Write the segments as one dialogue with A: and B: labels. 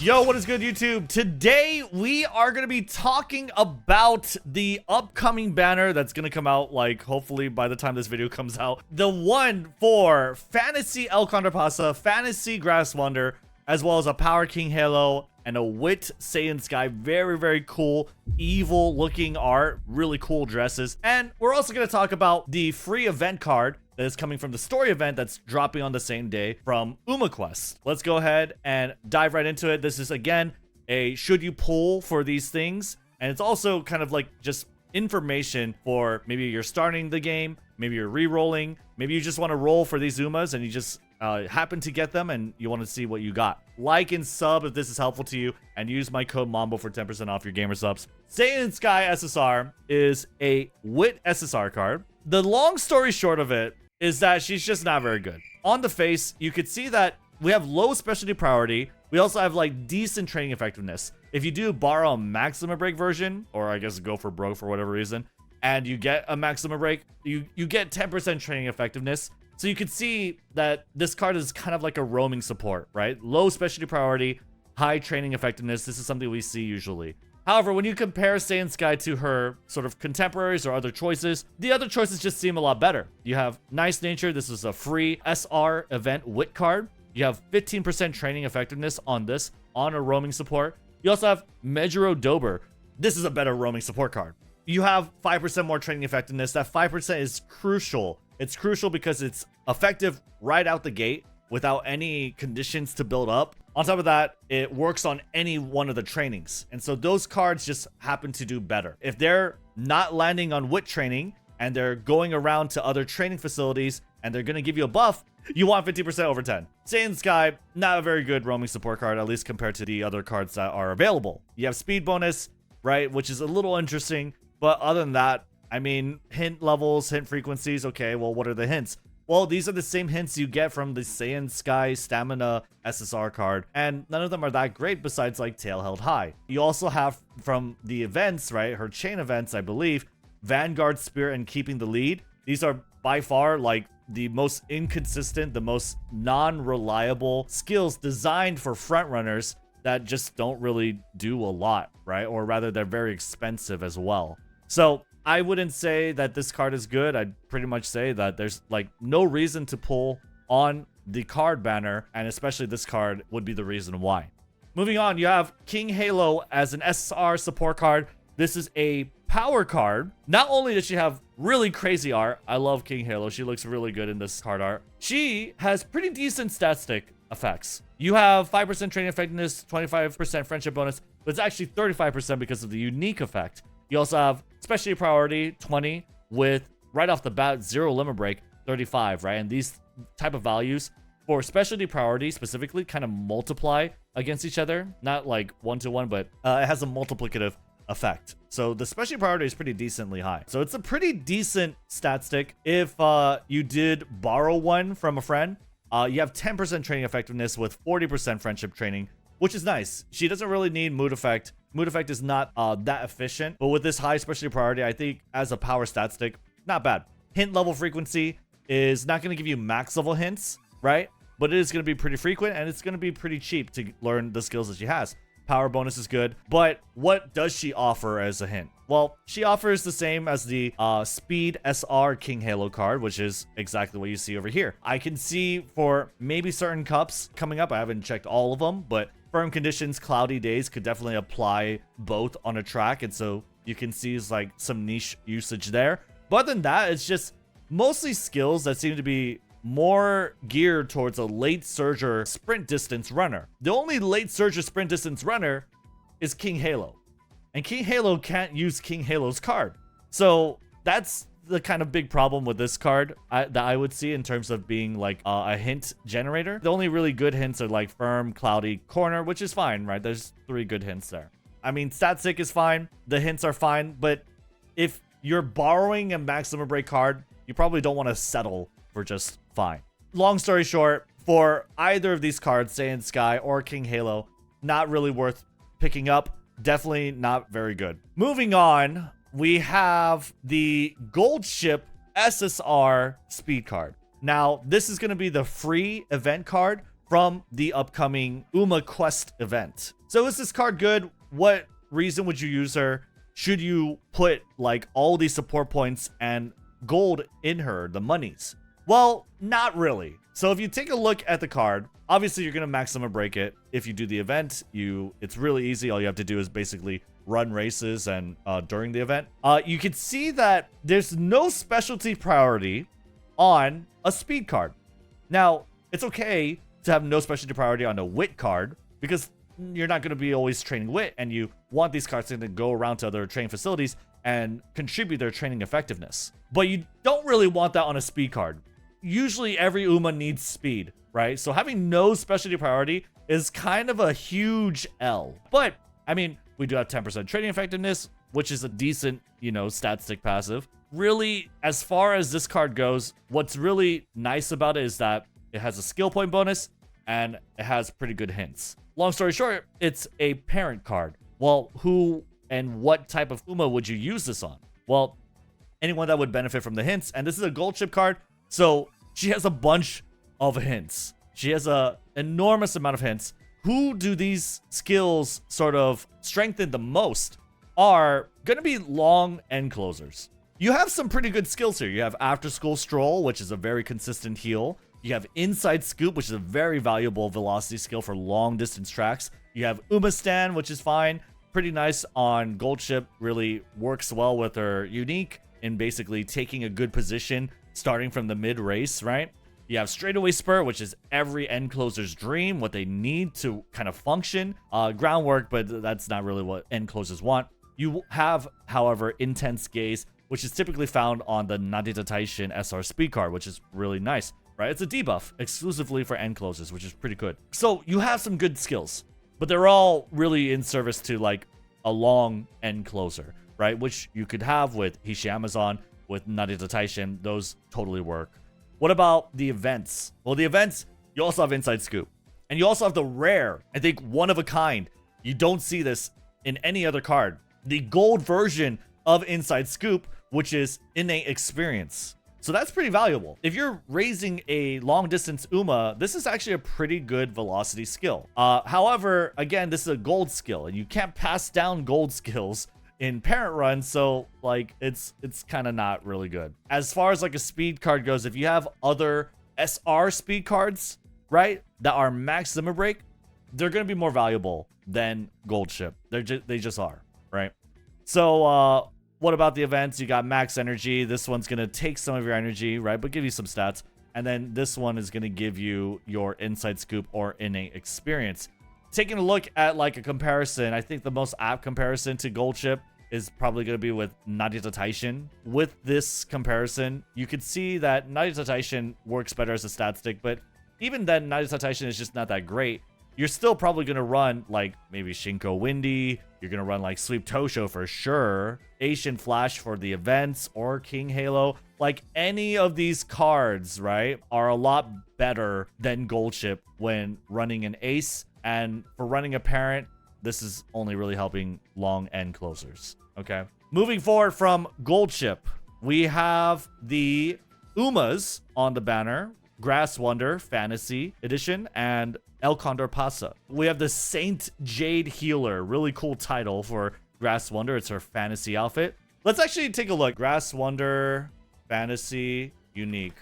A: Yo, what is good, YouTube? Today, we are going to be talking about the upcoming banner that's going to come out, like, hopefully by the time this video comes out. The one for Fantasy El Condor Pasa, Fantasy Grass Wonder, as well as a Power King Halo and a Wit Seiun Sky. Very, very cool, evil-looking art. Really cool dresses. And we're also going to talk about the free event card that is coming from the story event that's dropping on the same day from umaquest. Let's go ahead and dive right into it. This is, again, a should you pull for these things, and it's also kind of like just information for maybe you're starting the game, maybe you're re-rolling, maybe you just want to roll for these umas and you just happen to get them and you want to see what you got. Like and sub if this is helpful to you, and use my code MAMBO for 10% off your gamer subs. Seiun Sky SSR is a Wit SSR card. The long story short of it is that she's just not very good. On the face, you could see that we have low specialty priority. We also have like decent training effectiveness. If you do borrow a maximum break version, or I guess go for broke for whatever reason, and you get a maximum break, you get 10% training effectiveness. So you could see that this card is kind of like a roaming support, right? Low specialty priority, high training effectiveness. This is something we see usually. However, when you compare Seiun Sky to her sort of contemporaries or other choices, the other choices just seem a lot better. You have Nice Nature. This is a free SR event wit card. You have 15% training effectiveness on this, on a roaming support. You also have Mejuro Dober. This is a better roaming support card. You have 5% more training effectiveness. That 5% is crucial. It's crucial because it's effective right out the gate without any conditions to build up. On top of that, it works on any one of the trainings. And so those cards just happen to do better. If they're not landing on wit training and they're going around to other training facilities and they're going to give you a buff, you want 50% over 10. Seiun Sky, not a very good roaming support card, at least compared to the other cards that are available. You have speed bonus, right, which is a little interesting. But other than that, I mean, hint levels, hint frequencies. Okay, well, what are the hints? Well, these are the same hints you get from the Seiun Sky Stamina SSR card, and none of them are that great besides like Tail Held High. You also have from the events, right, her chain events, I believe, Vanguard, Spirit, and Keeping the Lead. These are by far like the most inconsistent, the most non-reliable skills designed for frontrunners that just don't really do a lot, right? Or rather, they're very expensive as well. So I wouldn't say that this card is good. I'd pretty much say that there's like no reason to pull on the card banner, and especially this card would be the reason why. Moving on, you have King Halo as an SSR support card. This is a power card. Not only does she have really crazy art, I love King Halo. She looks really good in this card art. She has pretty decent statistic effects. You have 5% training effectiveness, 25% friendship bonus, but it's actually 35% because of the unique effect. You also have specialty priority 20 with right off the bat 0 limit break 35, right? And these type of values for specialty priority specifically kind of multiply against each other, not like 1-to-1, but it has a multiplicative effect. So the specialty priority is pretty decently high. So it's a pretty decent stat stick. If you did borrow one from a friend, you have 10% training effectiveness with 40% friendship training, which is nice. She doesn't really need mood effect. Mood effect is not that efficient, but with this high specialty priority, I think as a power stat stick, not bad. Hint level frequency is not going to give you max level hints, right? But it is going to be pretty frequent, and it's going to be pretty cheap to learn the skills that she has. Power bonus is good, but what does she offer as a hint? Well, she offers the same as the Speed SR King Halo card, which is exactly what you see over here. I can see for maybe certain cups coming up, I haven't checked all of them, but firm conditions, cloudy days could definitely apply both on a track, and so you can see like some niche usage there. But other than that, it's just mostly skills that seem to be more geared towards a late surger sprint distance runner. The only late surger sprint distance runner is King Halo, and King Halo can't use King Halo's card. So that's the kind of big problem with this card that I would see in terms of being like a hint generator. The only really good hints are like firm, cloudy, corner, which is fine, right? There's 3 good hints there. I mean, static is fine. The hints are fine, but if you're borrowing a maximum break card, you probably don't want to settle for just fine. Long story short, for either of these cards, Seiun Sky or King Halo, not really worth picking up. Definitely not very good. Moving on, we have the Gold Ship SSR speed card. Now, this is going to be the free event card from the upcoming Uma Quest event. So is this card good? What reason would you use her? Should you put like all these support points and gold in her, the monies? Well, not really. So if you take a look at the card, obviously you're going to maximum break it. If you do the event, it's really easy. All you have to do is basically run races and during the event. You can see that there's no specialty priority on a speed card. Now, it's okay to have no specialty priority on a wit card because you're not going to be always training wit, and you want these cards to go around to other training facilities and contribute their training effectiveness. But you don't really want that on a speed card. Usually every Uma needs speed, right? So having no specialty priority is kind of a huge L. But I mean, we do have 10% training effectiveness, which is a decent, stat stick passive. Really, as far as this card goes, what's really nice about it is that it has a skill point bonus and it has pretty good hints. Long story short, it's a parent card. Well, who and what type of Uma would you use this on? Well, anyone that would benefit from the hints. And this is a gold chip card, so she has a bunch of hints. She has an enormous amount of hints. Who do these skills sort of strengthen the most are going to be long end closers. You have some pretty good skills here. You have After School Stroll, which is a very consistent heal. You have Inside Scoop, which is a very valuable velocity skill for long distance tracks. You have Uma Stand, which is fine. Pretty nice on Gold Ship. Really works well with her unique in basically taking a good position starting from the mid race, right? You have Straightaway Spur, which is every end closer's dream, what they need to kind of function. Groundwork, but that's not really what end closers want. You have, however, Intense Gaze, which is typically found on the Narita Taishin SR speed card, which is really nice, right? It's a debuff exclusively for end closers, which is pretty good. So you have some good skills, but they're all really in service to like a long end closer, right? Which you could have with Hishi Amazon, with Narita Taishin. Those totally work. What about the events? Well, the events, you also have Inside Scoop. And you also have the rare, I think one of a kind. You don't see this in any other card. The gold version of Inside Scoop, which is Innate Experience. So that's pretty valuable. If you're raising a long distance Uma, this is actually a pretty good velocity skill. However, again, this is a gold skill and you can't pass down gold skills in parent run, so like it's kind of not really good. As far as like a speed card goes, if you have other SR speed cards, right, that are max Zimmer break, they're gonna be more valuable than Gold Ship. They just are, right? So what about the events? You got max energy. This one's gonna take some of your energy, right, but give you some stats. And then this one is gonna give you your Inside Scoop or Innate Experience. Taking a look at like a comparison, I think the most apt comparison to Gold Ship is probably going to be with Narita Taishin. With this comparison, you could see that Narita Taishin works better as a stat stick, but even then, Narita Taishin is just not that great. You're still probably going to run like maybe Shinko Windy. You're going to run like Sweep Tosho for sure. Asian Flash for the events or King Halo. Like any of these cards, right, are a lot better than Gold Ship when running an ace. And for running a parent, this is only really helping long end closers. Okay. Moving forward from Gold Ship, we have the Umas on the banner. Grass Wonder Fantasy Edition and El Condor Pasa. We have the Saint Jade Healer. Really cool title for Grass Wonder. It's her fantasy outfit. Let's actually take a look. Grass Wonder Fantasy Unique.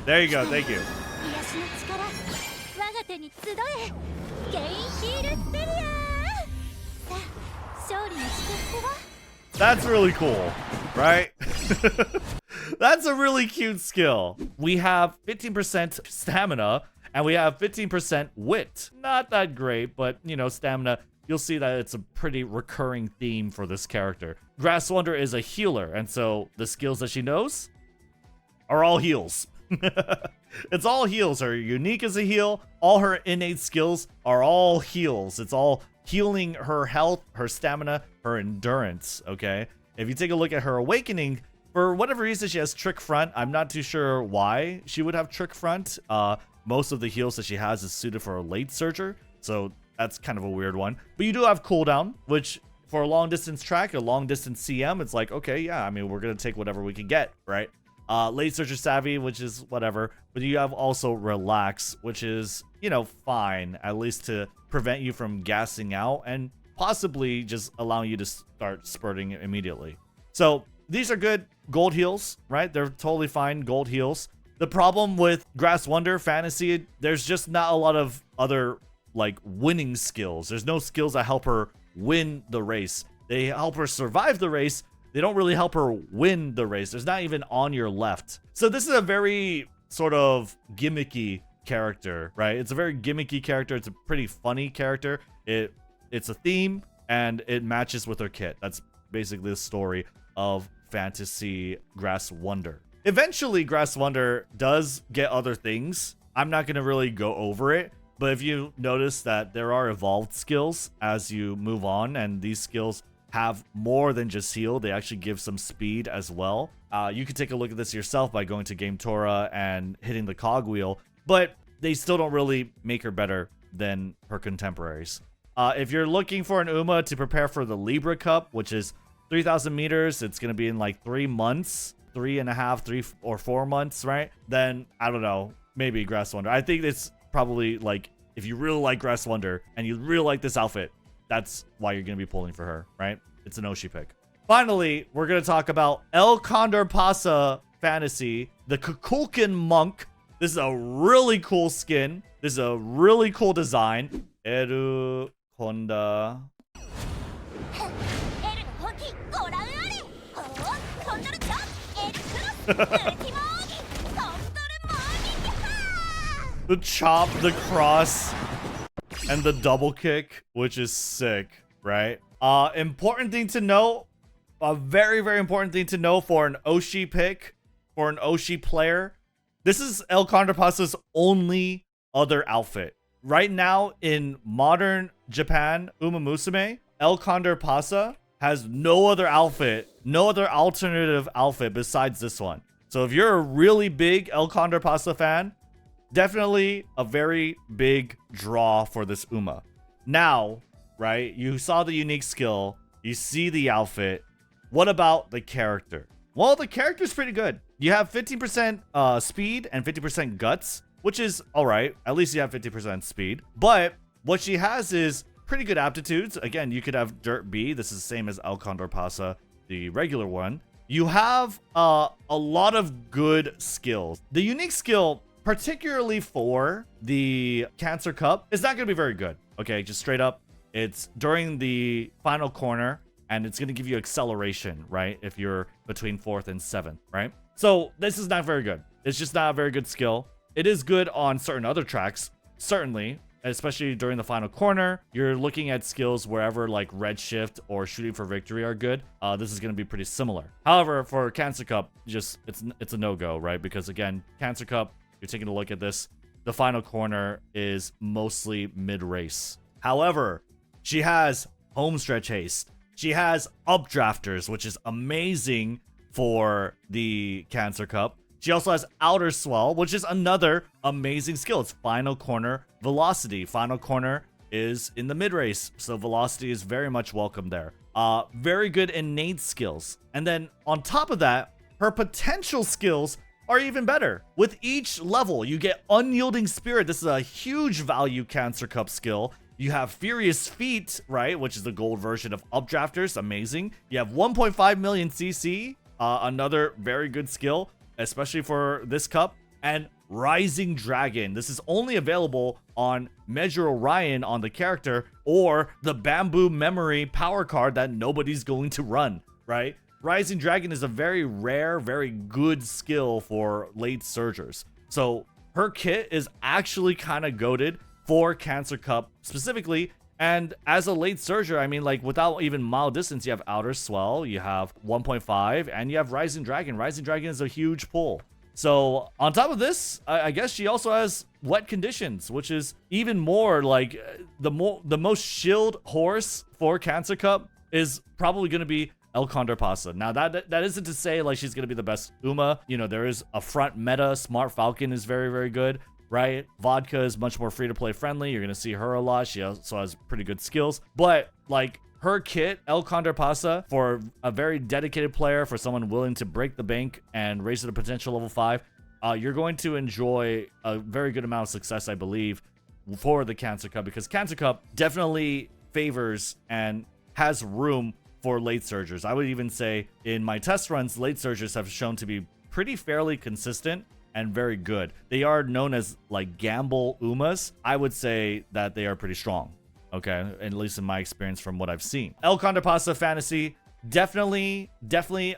A: There you go. Thank you. That's really cool, right? That's a really cute skill. We have 15% stamina and we have 15% wit. Not that great, but stamina, you'll see that it's a pretty recurring theme for this character. Grass Wonder is a healer, and so the skills that she knows are all heals. It's all heals. Her unique is a heal. All her innate skills are all heals. It's all healing her health, her stamina, her endurance, okay? If you take a look at her awakening, for whatever reason, she has Trick Front. I'm not too sure why she would have Trick Front. Most of the heals that she has is suited for a late surger, so that's kind of a weird one. But you do have cooldown, which for a long distance track, a long distance CM, it's like, okay, yeah, I mean, we're going to take whatever we can get, right? Late Searcher Savvy, which is whatever. But you have also Relax, which is, you know, fine, at least to prevent you from gassing out and possibly just allowing you to start spurting immediately. So these are good gold heals, right? They're totally fine gold heals. The problem with Grass Wonder Fantasy, there's just not a lot of other like winning skills. There's no skills that help her win the race. They help her survive the race. They don't really help her win the race. There's not even on your left. So this is a very sort of gimmicky character, right? It's a very gimmicky character. It's a pretty funny character. It's a theme and it matches with her kit. That's basically the story of Fantasy Grass Wonder. Eventually, Grass Wonder does get other things. I'm not going to really go over it, but if you notice that there are evolved skills as you move on, and these skills have more than just heal, they actually give some speed as well. You can take a look at this yourself by going to Game Tora and hitting the cogwheel, but they still don't really make her better than her contemporaries. If you're looking for an Uma to prepare for the Libra Cup, which is 3,000 meters, it's going to be in like 3 months, 3.5, 3 or 4 months, right? Then, I don't know, maybe Grass Wonder. I think it's probably like, if you really like Grass Wonder and you really like this outfit, that's why you're going to be pulling for her, right? It's an Oshi pick. Finally, we're going to talk about El Condor Pasa Fantasy, the Kukulkan Monk. This is a really cool skin. This is a really cool design. Eru Konda. The chop, the cross, and the double kick, which is sick, right? Important thing to know, a very, very important thing to know for an Oshi pick, for an Oshi player. This is El Condor Pasa's only other outfit. Right now in modern Japan, umamusume, El Condor Pasa has no other outfit, no other alternative outfit besides this one. So if you're a really big El Condor Pasa fan, definitely a very big draw for this Uma. Now, right, you saw the unique skill, you see the outfit. What about the character? Well, the character's pretty good. You have 15% speed and 50% guts, which is all right. At least you have 50% speed. But what she has is pretty good aptitudes. Again, you could have Dirt B. This is the same as El Condor Pasa, the regular one. You have a lot of good skills. The unique skill, particularly for the Cancer Cup, is not going to be very good. Okay, just straight up. It's during the final corner, and it's going to give you acceleration, right? If you're between 4th and 7th, right? So this is not very good. It's just not a very good skill. It is good on certain other tracks, certainly, especially during the final corner. You're looking at skills wherever like Red Shift or Shooting for Victory are good. This is going to be pretty similar. However, for Cancer Cup, just it's a no-go, right? Because again, Cancer Cup, you're taking a look at this, the final corner is mostly mid-race. However, she has Homestretch Haste. She has Updrafters, which is amazing for the Cancer Cup. She also has Outer Swell, which is another amazing skill. It's final corner velocity. Final corner is in the mid-race, so velocity is very much welcome there. Very good innate skills. And then on top of that, her potential skills are even better. With each level, you get Unyielding Spirit. This is a huge value Cancer Cup skill. You have Furious Feet, right, which is the gold version of Updrafters. Amazing. You have 1.5 million CC, another very good skill, especially for this cup. And Rising Dragon. This is only available on Measure Orion on the character, or the Bamboo Memory power card that nobody's going to run, right? Rising Dragon is a very rare, very good skill for late surgers. So her kit is actually kind of goated for Cancer Cup specifically. And as a late surger, I mean, like without even mile distance, you have Outer Swell, you have 1.5, and you have Rising Dragon. Rising Dragon is a huge pull. So on top of this, I guess she also has Wet Conditions, which is even more like the most shield horse for Cancer Cup is probably going to be El Condor Pasa. Now that isn't to say like she's going to be the best Uma. You know, there is a front meta. Smart Falcon is very, very good, right? Vodka is much more free to play friendly. You're going to see her a lot. She also has pretty good skills, but like her kit, El Condor Pasa, for a very dedicated player, for someone willing to break the bank and raise it to potential level 5, you're going to enjoy a very good amount of success, I believe, for the Cancer Cup, because Cancer Cup definitely favors and has room for late surgers. I would even say in my test runs, late surgers have shown to be pretty fairly consistent and very good. They are known as like gamble umas. I would say that they are pretty strong, okay, at least in my experience from what I've seen. El Condor Pasa Fantasy, definitely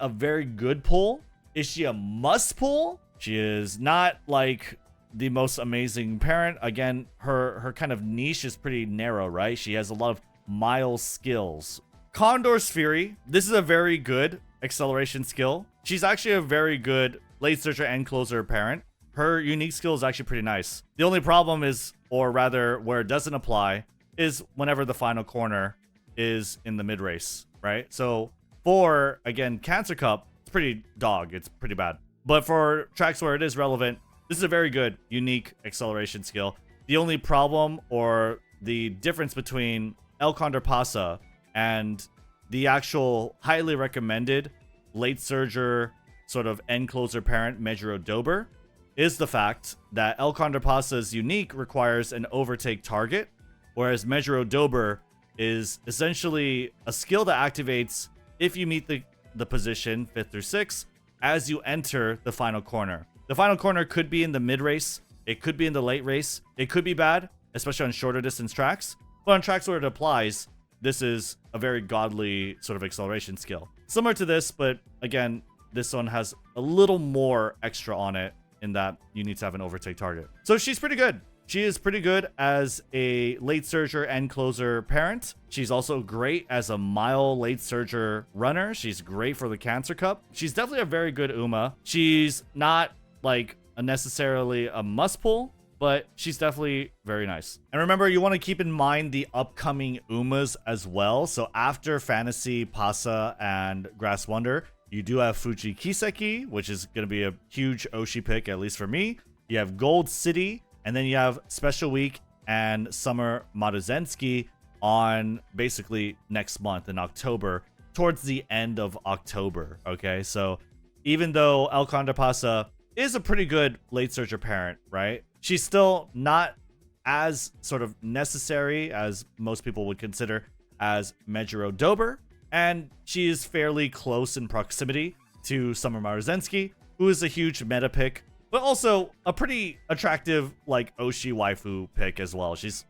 A: a very good pull. Is she a must pull? She is not like the most amazing parent. Again, her kind of niche is pretty narrow, right? She has a lot of mild skills. Condor's Fury, this is a very good acceleration skill. She's actually a very good late surger and closer parent. Her unique skill is actually pretty nice. The only problem is, or rather where it doesn't apply, is whenever the final corner is in the mid race, right? So for, again, Cancer Cup, it's pretty dog, it's pretty bad. But for tracks where it is relevant, this is a very good unique acceleration skill. The only problem or the difference between El Condor Pasa and the actual highly recommended late surger sort of end closer parent Mejuro Dober is the fact that El Condor Pasa's unique requires an overtake target, whereas Mejuro Dober is essentially a skill that activates if you meet the position 5th through 6th as you enter the final corner. The final corner could be in the mid race, it could be in the late race, it could be bad, especially on shorter distance tracks, but on tracks where it applies, this is a very godly sort of acceleration skill. Similar to this, but again, this one has a little more extra on it in that you need to have an overtake target. So she's pretty good. She is pretty good as a late surger and closer parent. She's also great as a mile late surger runner. She's great for the Cancer Cup. She's definitely a very good Uma. She's not like necessarily a must pull, but she's definitely very nice. And remember, you want to keep in mind the upcoming Umas as well. So after Fantasy, Pasa, and Grass Wonder, you do have Fuji Kiseki, which is going to be a huge Oshi pick, at least for me. You have Gold City, and then you have Special Week and Summer Maruzenski on basically next month in October, towards the end of October, okay? So even though El Condor Pasa is a pretty good late surger parent, right? She's still not as sort of necessary as most people would consider as Mejuro Dober, and she is fairly close in proximity to Summer Maruzenski, who is a huge meta pick, but also a pretty attractive like Oshi waifu pick as well. She's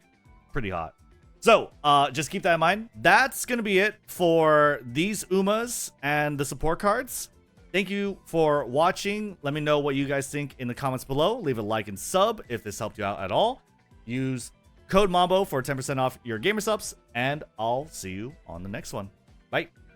A: pretty hot. So just keep that in mind. That's gonna be it for these Umas and the support cards. Thank you for watching. Let me know what you guys think in the comments below. Leave a like and sub if this helped you out at all. Use code MAMBO for 10% off your gamer subs, and I'll see you on the next one. Bye.